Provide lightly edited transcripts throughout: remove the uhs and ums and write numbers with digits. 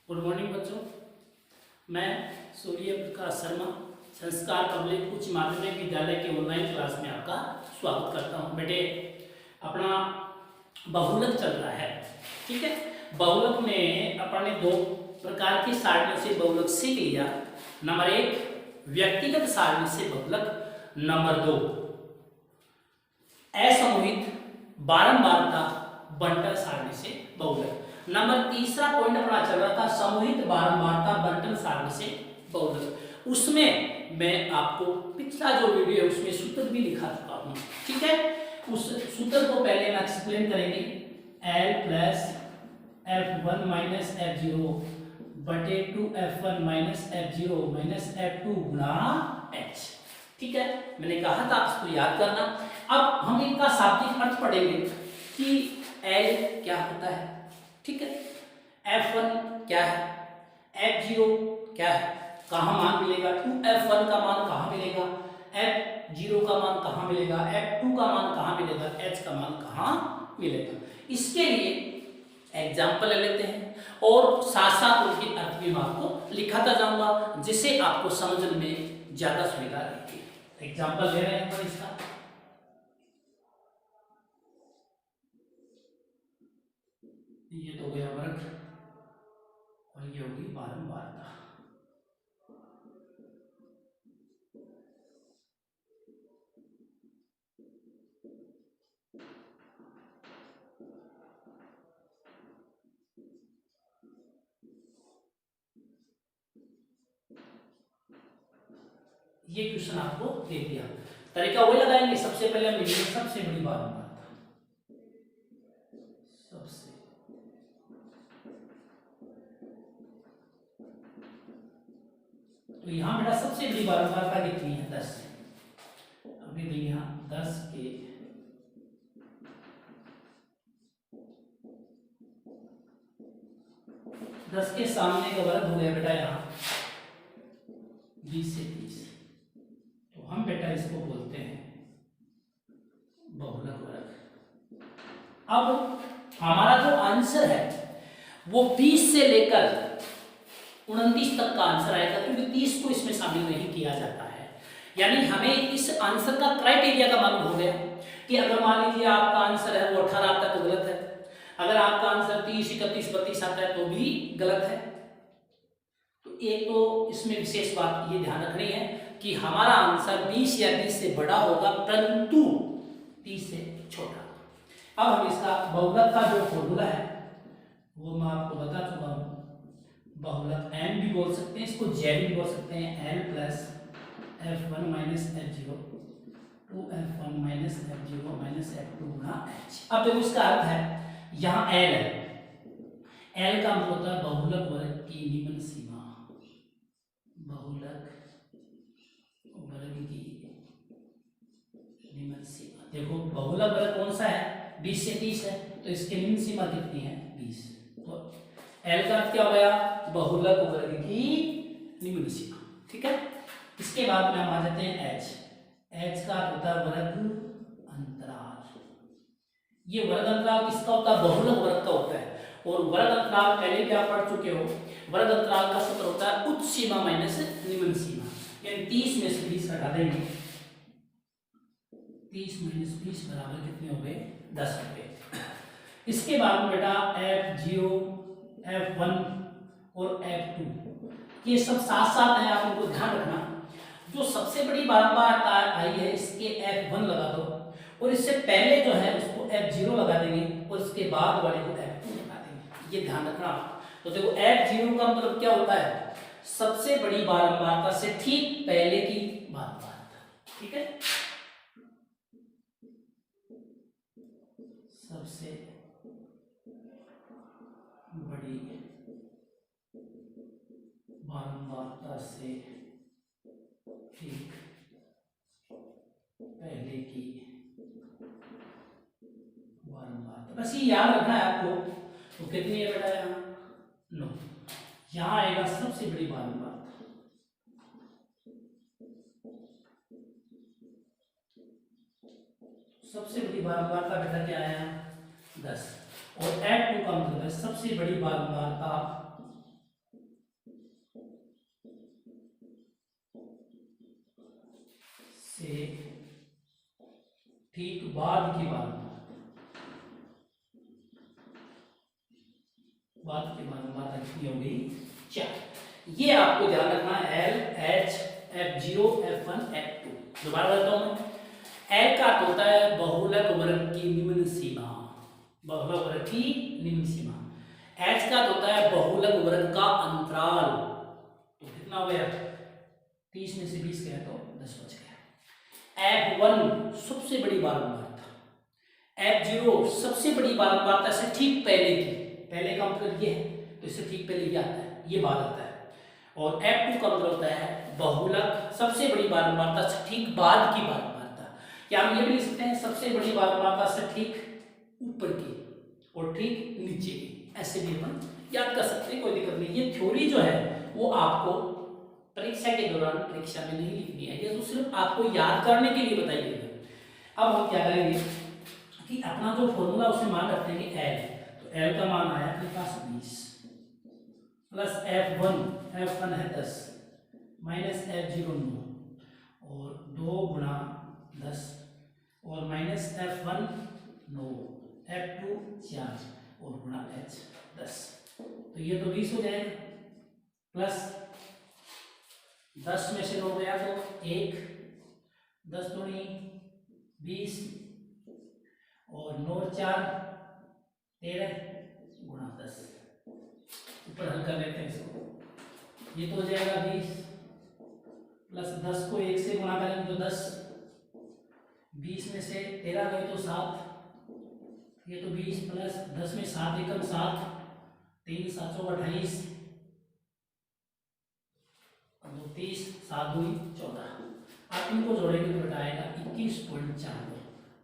Good morning बच्चों। मैं सूर्य प्रकाश शर्मा संस्कार पब्लिक उच्च माध्यमिक विद्यालय के ऑनलाइन क्लास में आपका स्वागत करता हूं। बेटे, अपना बहुलक चल रहा है, ठीक है। बहुलक में अपन ने दो प्रकार की सारणियों से बहुलक सीख लिया। नंबर एक, व्यक्तिगत सारणी से बहुलक। नंबर दो, असमूहित बारंबारता बंटन सारणी से बहुलक। नंबर तीसरा पॉइंट अपना चल रहा था समूहित बारंबारता बंटन सारणी से बहुलक। उसमें मैं आपको पिछला जो वीडियो है उसमें सूत्र भी लिखा चुका हूं, ठीक है। उस सूत्र को पहले हम एक्सप्लेन करेंगे। L plus F1 minus F0 बटे 2F1 minus F0 minus F2 गुणा H, ठीक है। मैंने कहा था इसको याद करना। अब हम इनका शाब्दिक अर्थ पढ़ेंगे कि L क्या होता है, ठीक है। F1 क्या है, F0 क्या है, कहाँ मान मिलेगा, 2F1 का मान कहाँ मिलेगा, F0 का मान कहाँ मिलेगा, F2 का मान कहाँ मिलेगा, H का मान कहाँ मिलेगा। इसके लिए एग्जाम्पल ले लेते हैं और साथ साथ उनके अर्थ भी मैं आपको लिखाता जाऊंगा जिससे आपको समझने में ज्यादा सुविधा रहेगी। एग्जाम्पल ले रहे हैं पर इसका ये तो गया वर्ग और ये होगी बारंबारता। ये क्वेश्चन आपको दे दिया, तरीका वही लगाएंगे। सबसे पहले हम लिखेंगे सबसे बड़ी बारंबारता, सबसे तो यहाँ बेटा सबसे बड़ी बारंबारता कितनी है, 10। हमने दी यहाँ 10 के 10 के सामने का वर्ग हो गया बेटा यहाँ 20 से 30। तो हम बेटा इसको बोलते हैं बहुलक वर्ग। अब हमारा जो आंसर है वो 20 से लेकर 29 तक का आंसर आएगा, क्योंकि 30 को इसमें शामिल नहीं किया जाता है। यानी हमें इस आंसर का क्राइटेरिया का मालूम हो गया कि अगर मान लीजिए आपका आंसर है वो 18 तक तो गलत है, अगर आपका आंसर 30, 31, 32 आता है तो भी गलत है। तो एक तो इसमें विशेष बात ये ध्यान रखनी है कि हमारा आंसर 20 या 20 से बड़ा होगा परंतु 30 से छोटा। अब हम इसका बहुलक का जो फॉर्मूला है वो मैं आपको बता चुका हूं। बहुलक m भी बोल सकते हैं, इसको z भी बोल सकते हैं। L plus F1 minus F0 2F1 minus F0 minus F2 गुणा H। अब देखो इसका अर्थ है यहाँ L है, L का मतलब होता है बहुलक वर्ग की निम्न सीमा, बहुलक वर्ग की निम्न सीमा। देखो बहुलक वर्ग कौन सा है, 20 से 30 है, तो इसकी निम्न सीमा कितनी है, 20। तो L का अर्थ क्या हो गया, बहुलक वर्ग की निम्न सीमा, ठीक है। इसके बाद में हम आ जाते हैं H। H का अर्थ होता है वर्ग अंतराल। ये वर्ग अंतराल किसका होता है, बहुलक वर्ग का होता है। और वर्ग अंतराल पहले भी आप पढ़ चुके हो, वर्ग अंतराल का सूत्र होता है उच्च सीमा माइनस निम्न सीमा। यानी 30 में से 20 घटा देंगे, 30 माइनस 20 बराबर कितने हो गए, 10 हो गए। इसके बाद में बेटा F0 F1 और F2 ये सब साथ साथ है, आप इनको ध्यान रखना। जो सबसे बड़ी बारंबारता आई है इसके F1 लगा दो और इससे पहले जो है उसको F0 लगा देंगे और इसके बाद वाले को F2 लगा देंगे, ये ध्यान रखना। तो देखो F0 का मतलब क्या होता है, सबसे बड़ी बारंबारता से ठीक पहले की बारंबारता, ठीक है। सबसे बड़ी बारंबारता से ठीक पहले की बारंबारता, बस ये याद रखना है आपको। तो कितनी है बेटा यहाँ 9, यहाँ आएगा सबसे बड़ी बारंबारता। सबसे बड़ी बारंबारता बेटा क्या है, 10। और F2 का मतलब है सबसे बड़ी बारंबारता से ठीक बाद की बारंबारता कितनी होगी 4। ये आपको ध्यान रखना है L H F0 F1 F2। दोबारा बताता हूं मैं। L का होता है बहुलक वर्ग की निम्न सीमा, बहुलक वर्ग की निम्न सीमा। H का होता है बहुलक वर्ग का अंतराल। तो कितना हो गया 30 में से 20 गया तो 10 बच गया। F1 सबसे बड़ी बारंबारता, F0 सबसे बड़ी बारंबारता से ठीक पहले की, पहले का मतलब ये है तो इससे ठीक पहले ये आता है, ये बाद आता है। और F2 का मतलब होता है बहुलक सबसे बड़ी बारंबारता से ठीक बाद की बारंबारता। या हम ये भी लिख सकते हैं सबसे बड़ी बारंबारता से ठीक ऊपर की और ठीक नीचे की, ऐसे भी हम याद कर सकते हैं, कोई दिक्कत नहीं। ये थ्योरी जो है वो आपको परीक्षा के दौरान परीक्षा में नहीं लिखनी है, ये तो सिर्फ आपको याद करने के लिए बताई गई है। अब हम क्या करेंगे कि अपना जो फॉर्मूला उसे मान रखते हैं कि L, तो L का मान आया अपने पास 20 प्लस F1 है 10 माइनस F0 9 और 2 गुणा 10 और माइनस F1 9 F2 4 और गुणा H 10। तो ये तो 20 हो जाएगा प्लस 10 में से 9 गया तो 1, 10 दूनी 20 और 9 4 13 गुणा 10। ऊपर हल कर लेते हैं इसको, ये तो हो जाएगा 20 प्लस 10 को 1 से गुणा करेंगे तो 10, 20 में से 13 गए तो 7, ये तो 20 प्लस 10 में 7 एकम 7, 3 7 28 और 30 7 दूनी 14। आप इनको जोड़ेंगे तो बेटा आएगा 21.4।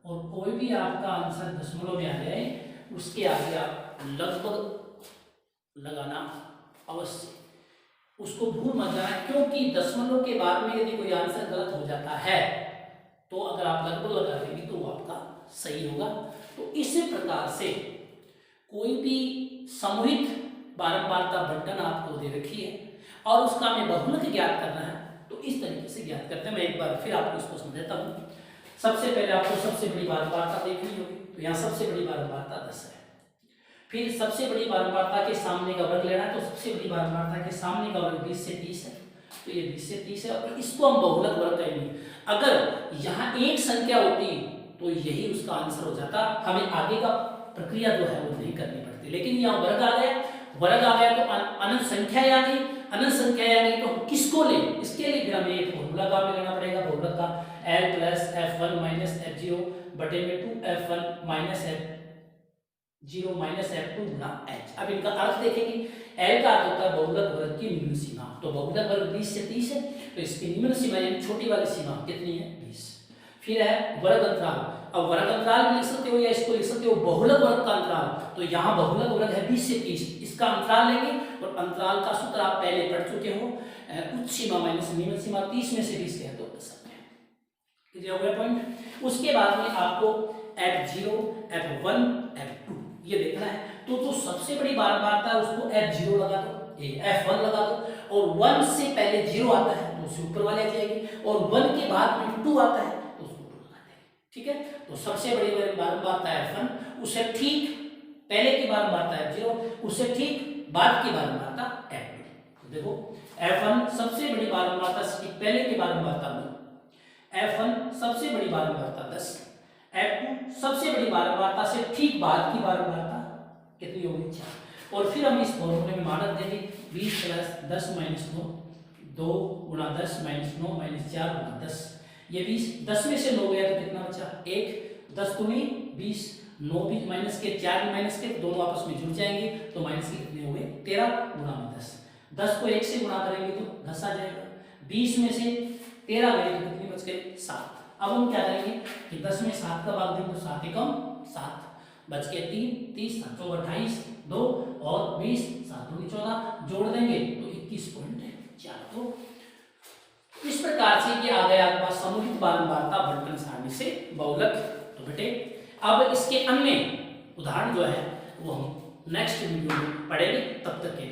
और कोई भी आपका आंसर दशमलव में आ जाए उसके आगे आप लगभग लगाना अवश्य, उसको भूल मत जाना, क्योंकि दशमलव के बाद में यदि कोई आंसर गलत हो जाता है तो अगर आप लगभग लगा देंगे तो वो आपका सही होगा। तो इसी प्रकार से कोई भी समूहित बारंबारता बंटन आपको दे रखी है और उसका हमें बहुलक ज्ञात करना है, तो इस तरीके से ज्ञात करते हैं। मैं एक बार फिर आपको इसको समझाता हूँ। सबसे पहले आपको सबसे बड़ी बारंबारता देखनी होगी, तो यहाँ सबसे बड़ी बारंबारता 10 है। फिर सबसे बड़ी बारंबारता के सामने का वर्ग लेना है, तो सबसे बड़ी बारंबारता के सामने का वर्ग 20 से 30 है, तो ये 20 से 30 है और इसको हम बहुलक वर्ग कहेंगे। अगर यहाँ एक संख्या होती तो यही उसका आंसर हो जाता, हमें आगे का प्रक्रिया जो है वो नहीं करनी पड़ती। लेकिन यहाँ वर्ग आ गया तो अनंत संख्या आ गई, अनंत संख्या आ गई तो हम किसको लें, इसके लिए फिर हमें एक फॉर्मूला काम में लेना पड़ेगा बहुलक का, L plus F1 minus F0 बटे में 2F1 minus F0 minus F2 गुना H। अब इनका अर्थ देखेंगे। L का अर्थ होता है बहुलक वर्ग की निम्न सीमा, तो बहुलक वर्ग 20 से 30 है, तो इसकी निम्न सीमा यानी छोटी वाली सीमा कितनी है 20। फिर है वर्ग अंतराल, अब वर्ग अंतराल भी लिख सकते हो या इसको लिख सकते हो बहुलक वर्ग का अंतराल, तो यहाँ बहुलक वर्ग है 20 से 30, इसका अंतराल लेंगे और अंतराल का सूत्र आप पहले पढ़ चुके हो, उच्च सीमा माइनस निम्न सीमा, 30 में से 20 गया तो 10 हो गया पॉइंट। उसके बाद में आपको F0 F1 F2 ये देखना है, तो जो सबसे बड़ी बारंबारता है उसको F0 लगा दो, F1 लगा दो और 1 से पहले 0 आता है तो उसे ऊपर वाले आ जाएगी और 1 के बाद में 2 आता है तो उसको ऊपर लगा देंगे। ठीक है, तो सबसे बड़ी बारंबारता F1, उससे ठीक पहले की बारंबारता F0, उससे ठीक बाद की बारंबारता F2। तो देखो F1 सबसे बड़ी बारंबारता से ठीक पहले की बारंबारता 9, F1 सबसे बड़ी बारंबारता 10, F2 सबसे बड़ी बारंबारता से ठीक बाद की बारंबारता कितनी होगी 4। और फिर हम इस फॉर्मूले में मानक देंगे 20 प्लस 10 माइनस 9, 2 गुणा 10 माइनस 9 माइनस 4 गुणा 10, ये 20, 10 में से 9 गया तो कितना बचा 1, 10 दूनी 20, 9 भी माइनस के 4 भी माइनस के, दोनों आपस में जुड़ जाएंगे तो माइनस के कितने हो गए 13 गुणा में 10, 10 को 1 से गुणा करेंगे तो 10 आ जाएगा, 20 में से 13 गए तो कितनी बच गई 7। अब हम क्या करेंगे कि 10 में 7 का भाग देंगे तो 7 एकम 7, बच के 3, 30 7 28 2 और 20 7 दूनी 14, जोड़ देंगे तो 21.4। तो इस प्रकार से ये आ गया आपके पास समूहित बारंबारता बंटन सारणी से बहुलक। तो बेटे अब इसके अन्य उदाहरण जो है वो हम नेक्स्ट वीडियो में पढ़ेंगे, तब तक के